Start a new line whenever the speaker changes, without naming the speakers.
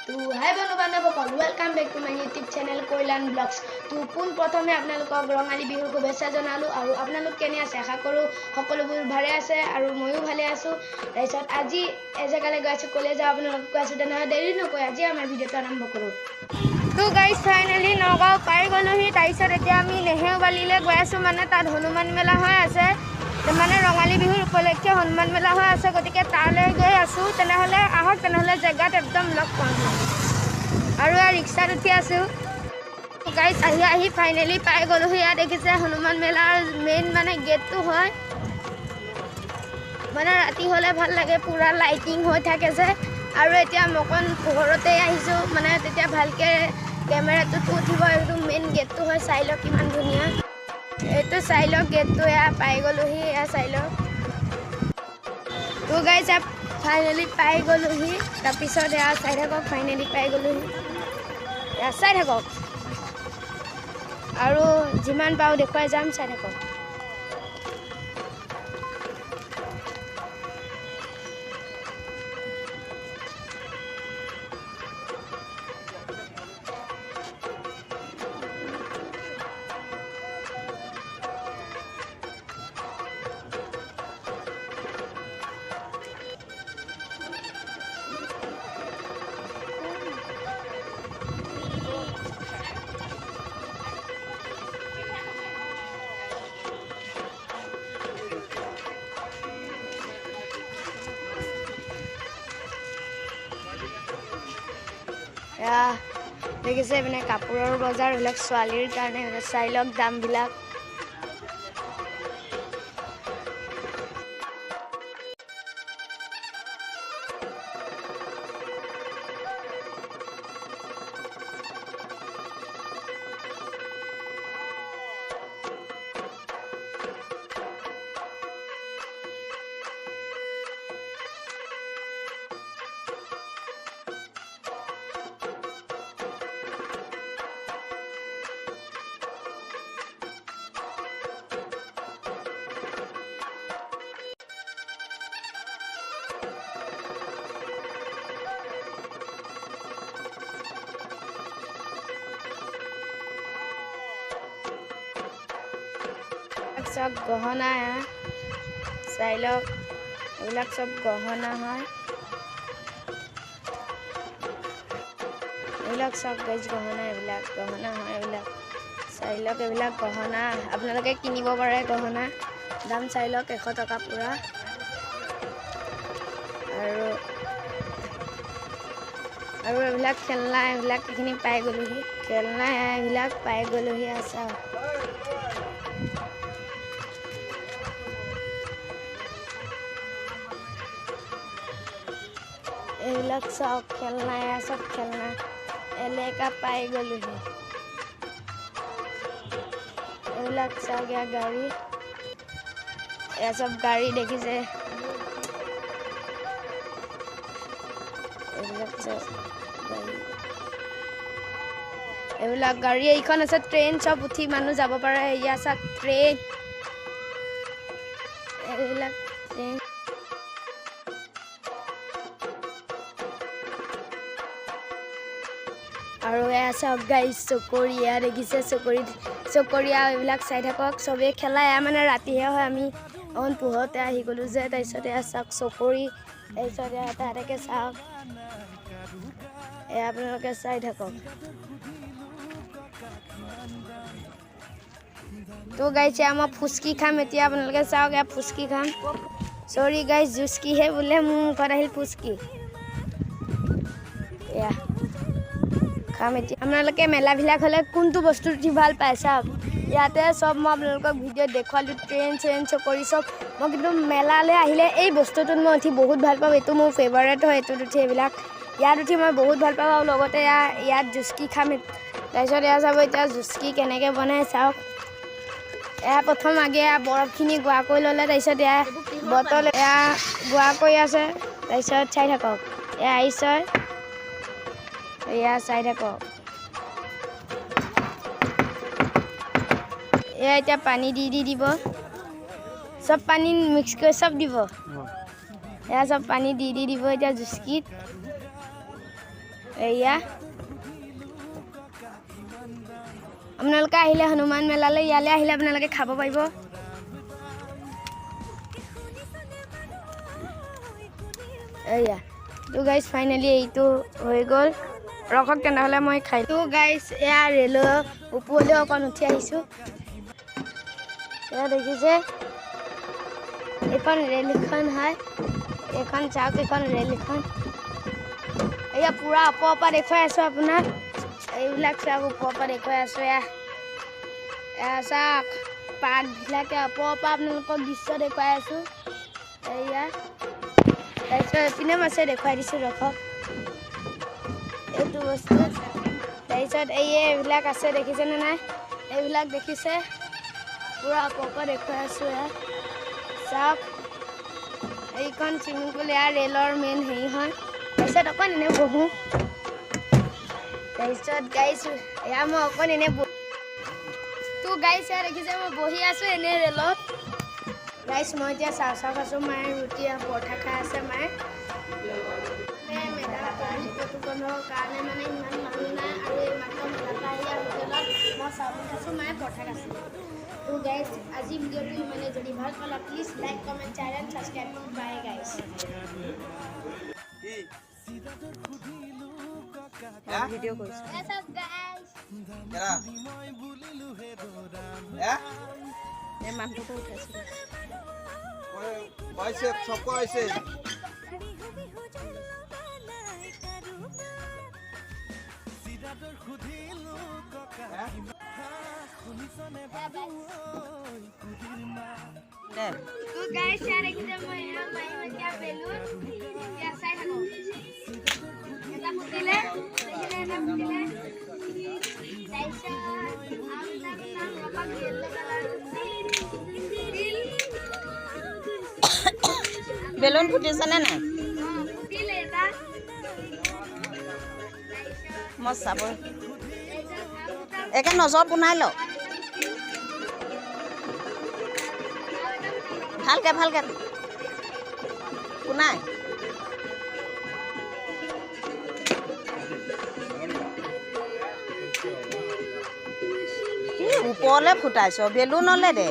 तो हाय बनु बान्धवসকল welcome back to my YouTube channel कोइलान ब्लॉग्स। तो पुन प्रथमे आपनालोকক रंगाली बिहुर शुभेच्छा जनालो और आपनालोक केने आछे आशा करो सकलोबोर भाले आछे और मयो भाले आछो। तारपिছত আজি एजेगाले गय आछो कलेज आपनालोक गयछो तेना देरी नकय আজি आमार भिडिओটো आरम्भ करो। तो गाइस फाइनली नगाव पाइ गलोहि। तारपिছত এতিয়া আমি नेहेवालीले गय आछो माने तात हनुमान मेला होय आछे माने रंगाली बिहुर उपलक्षे हनुमान मेला होय आछे गतिके ताले गय आछो। तेनहले आहक तेनहले जगात एकदम लग पाम और रिक्शा उठी आसो। गाइस आही फाइनली पाइ गलोहि। या देखिसे हनुमान मेलार मेन माने गेट तो হয় माने राति हले ভাল লাগে पूरा लाइटिंग হৈ থাকে যে और এতিয়া মকন পোহৰতে আহিছো माने তেতিয়া ভালকে ক্যামেৰাটো উঠিব। একদম মেন गेट তো হয় চাইলো কিমান ধুনিয়া एतो चाइलो गेट तो या पाइ गलोहि या चाइलो। तो गाइस आप फाइनली पाइ गलोहि तारपिছত या चाइ थाকক फाइनली पाइ गलोहि या चाइ थाকক और जिमान पाओ देखुवाइ जाम चाइ थाকক। या देखिसे माने कापोৰৰ बजार বিলাক ছোৱালীৰ কাৰণে চাইলক দাম বিলাক। सब गहना है चाइलक एबिलाक सब गहना है एबिलाक सब गज गहना एबिलाक गहना है एबिलाक चाइलक एबिलाक गहना आपनालोके किनिब पारे गहना दाम चाइलक 100 टका पूरा और एबिलाक खेलना एबिलाक किनि पाइ गलोहि खेलना एबिलाक पाइ गलोहि आसा। एबिलाक सब खेलना है सब खेलना एलेका पाइ गलोहि। एबिलाक सब या गाड़ी या सब गाड़ी देखिसे एबिलाक गाड़ी এইখন আছে ट्रेन सब उठी मानु যাব পারে ইয়া সব ट्रेन एबिलाक ट्रेन और सब गाइस चकोरिया देखिसे चकोरिया एबिलाक चाइ थाকক सबे खेला माने रातिहे হয় আমি অন পোহতে আহি গলো যে তাইছত চাক চকৰি তাইছত তাকে চাওক আপোনালোকে চাই থাকক। तो गाइस हम फुसकी खाम एतिया आपनालोके चाওক या फुसकी खाम सॉरी गाइस जुसकी है बोले मुंह पर আহিल फुसकी या खाम एतिया आपनालोके मेला भिलाक हले कोनটো বস্তু উঠি ভাল পায় চাওক ইয়াতে सब মই आपनालोকক ভিডিও দেখুৱালো ট্ৰেন চেন চকৰি सब মই কিন্তু মেলালে আহিলে এই বস্তুটোত মই উঠি বহুত ভাল পাওঁ এটো মোৰ ফেভাৰিট হয় এটো উঠি এবিলাক ইয়াত উঠি মই বহুত ভাল পাওঁ আৰু লগতে ইয়াত জুসকি খাম তাইছত ইয়া চাব এতিয়া জুসকি কেনেকে বনাই চাওক। या प्रथम आगे बरफखिनि गुआ करि लले तारपिছত या बटल या गुआ करि आछे तारपिছত चाइ थाকক या आइছে या चाइ थाকক या এতিয়া पानी दी দিব सब पानी मिक्स कर सब দিব या सब पानी दी দিব এতিয়া জুসকিত এয়া আপোনালোকে আহিলে হনুমান মেলালৈ ইয়ালৈ আহিলে আপোনালোকে খাব পাৰিব এয়া তো গাইজ ফাইনেলি এইটো হৈ গ'ল ৰখক তেনেহ'লে মই খাই তো গাইজ এয়া ৰেলৰ ওপৰলৈ অকণ উঠি আহিছোঁ এয়া দেখিছে এইখন ৰেলখন হয় এইখন চাওক এইখন ৰেলখন এয়া পুৰা ওপৰৰ পৰা দেখুৱাই আছোঁ আপোনাক এইবিলাক চাওক ওপৰৰ পৰা দেখুৱাই আছোঁ এয়া চাওক পাতবিলাকে ওপৰৰ পৰা আপোনালোকক দৃশ্য দেখুৱাই আছোঁ এয়া তাৰপিছত এইপিনে মাছে দেখুৱাই দিছোঁ ৰখক এইটো বস্তু তাৰপিছত এইবিলাক আছে দেখিছেনে নাই এইবিলাক দেখিছে পুৰা ওপৰৰ পৰা দেখুৱাই আছোঁ এয়া চাওক এইখন চুইমিং পুল এয়া ৰেলৰ মেইন হেৰি হয় তাৰপিছত অকণ এনেই বহোঁ তাৰপিছত গাইছোঁ এয়া মই অকণ এনেই তো গাইছ এয়া দেখিছে মই বহি আছোঁ এনেই ৰেলত গাইছ মই এতিয়া চাহ খাইছোঁ মায়ে ৰুটি আৰু পৰঠা খাই আছে মায়ে মেলা বন্ধৰ কাৰণে মানে ইমান মানুহ নাই আৰু এই মাত্ৰ মেলা আহি হোটেলত মই চাহ খাইছোঁ মায়ে পৰঠা খাইছোঁ তো গাইছ আজি ভিডিঅ'টো ইমানে যদি ভাল পালা please like comment share and subscribe bye guys video' কৰিছোঁ এই মানুহটো উঠাইছোঁ তো গাইছ ইয়াৰ দেখিছে মই এয়া মাৰিম এতিয়া বেলুন এতিয়া চাই থাকোঁ এটা ফুটিলে দেখিলে এটা ফুটিলে তাৰপিছত আৰু এটা নাম ৰখাক য়েল্ল' কালাৰ বেলুন ফুটিছেনে নাই ফুটিলে এটা মই চাব একে নজৰ পোনাই লওক ভালকে ভালকে পোনাই ওপৰলৈ ফুটাইছ বেলুনলে দে